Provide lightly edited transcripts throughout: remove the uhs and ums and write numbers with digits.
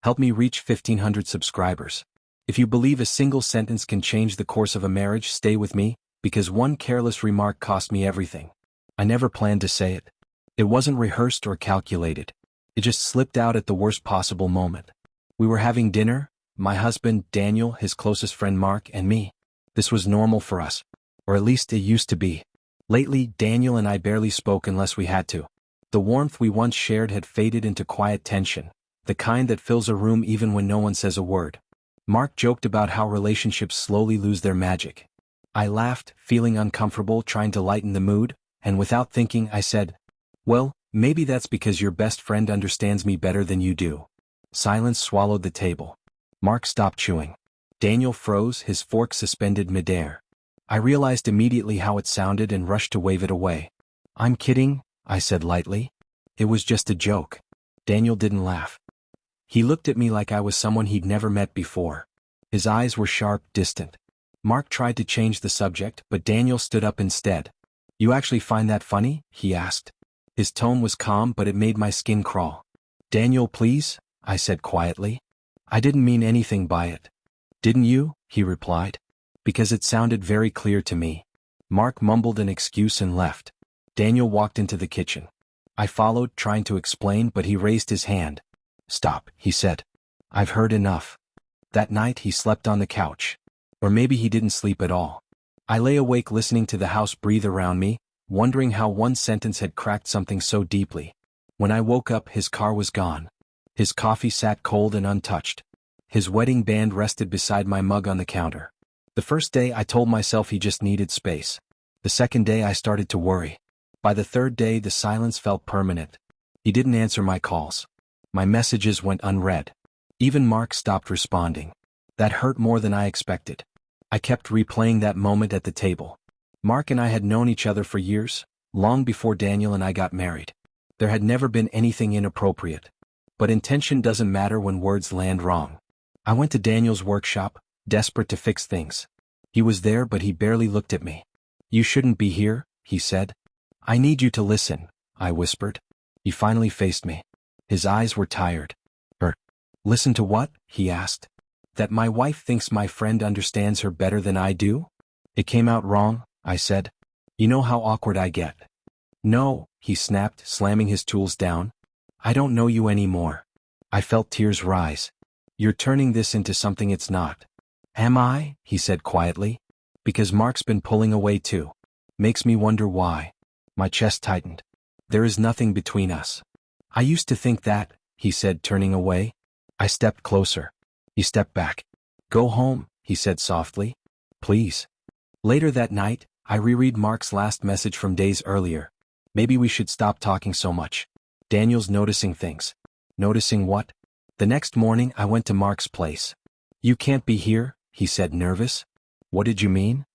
Help me reach 1,500 subscribers. If you believe a single sentence can change the course of a marriage, stay with me, because one careless remark cost me everything. I never planned to say it. It wasn't rehearsed or calculated. It just slipped out at the worst possible moment. We were having dinner, my husband, Daniel, his closest friend Mark, and me. This was normal for us. Or at least it used to be. Lately, Daniel and I barely spoke unless we had to. The warmth we once shared had faded into quiet tension, the kind that fills a room even when no one says a word. Mark joked about how relationships slowly lose their magic. I laughed, feeling uncomfortable, trying to lighten the mood, and without thinking I said, "Well, maybe that's because your best friend understands me better than you do." Silence swallowed the table. Mark stopped chewing. Daniel froze, his fork suspended midair. I realized immediately how it sounded and rushed to wave it away. "I'm kidding," I said lightly. "It was just a joke." Daniel didn't laugh. He looked at me like I was someone he'd never met before. His eyes were sharp, distant. Mark tried to change the subject, but Daniel stood up instead. "You actually find that funny?" he asked. His tone was calm, but it made my skin crawl. "Daniel, please," I said quietly. "I didn't mean anything by it." "Didn't you?" he replied. "Because it sounded very clear to me." Mark mumbled an excuse and left. Daniel walked into the kitchen. I followed, trying to explain, but he raised his hand. "Stop," he said. "I've heard enough." That night he slept on the couch. Or maybe he didn't sleep at all. I lay awake listening to the house breathe around me, wondering how one sentence had cracked something so deeply. When I woke up, his car was gone. His coffee sat cold and untouched. His wedding band rested beside my mug on the counter. The first day I told myself he just needed space. The second day I started to worry. By the third day the silence felt permanent. He didn't answer my calls. My messages went unread. Even Mark stopped responding. That hurt more than I expected. I kept replaying that moment at the table. Mark and I had known each other for years, long before Daniel and I got married. There had never been anything inappropriate. But intention doesn't matter when words land wrong. I went to Daniel's workshop, desperate to fix things. He was there, but he barely looked at me. "You shouldn't be here," he said. "I need you to listen," I whispered. He finally faced me. His eyes were tired. Listen to what?" he asked. "That my wife thinks my friend understands her better than I do?" "It came out wrong," I said. "You know how awkward I get." "No," he snapped, slamming his tools down. "I don't know you anymore." I felt tears rise. "You're turning this into something it's not." "Am I?" he said quietly. "Because Mark's been pulling away too. Makes me wonder why." My chest tightened. "There is nothing between us." "I used to think that," he said, turning away. I stepped closer. He stepped back. "Go home," he said softly. "Please." Later that night, I reread Mark's last message from days earlier. "Maybe we should stop talking so much." Daniel's noticing things. Noticing what? The next morning I went to Mark's place. "You can't be here," he said, nervous. "What did you mean?"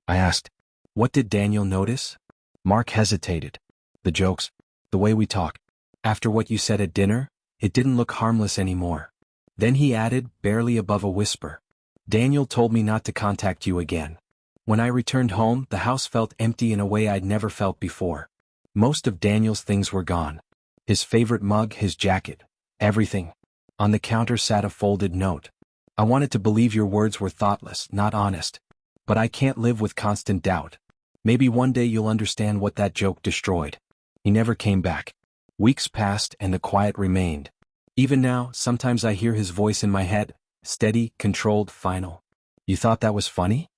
I asked. "What did Daniel notice?" Mark hesitated. "The jokes. The way we talk. After what you said at dinner, it didn't look harmless anymore." Then he added, barely above a whisper, "Daniel told me not to contact you again." When I returned home, the house felt empty in a way I'd never felt before. Most of Daniel's things were gone. His favorite mug, his jacket, everything. On the counter sat a folded note. "I wanted to believe your words were thoughtless, not honest. But I can't live with constant doubt. Maybe one day you'll understand what that joke destroyed." He never came back. Weeks passed and the quiet remained. Even now, sometimes I hear his voice in my head, steady, controlled, final. "You thought that was funny?"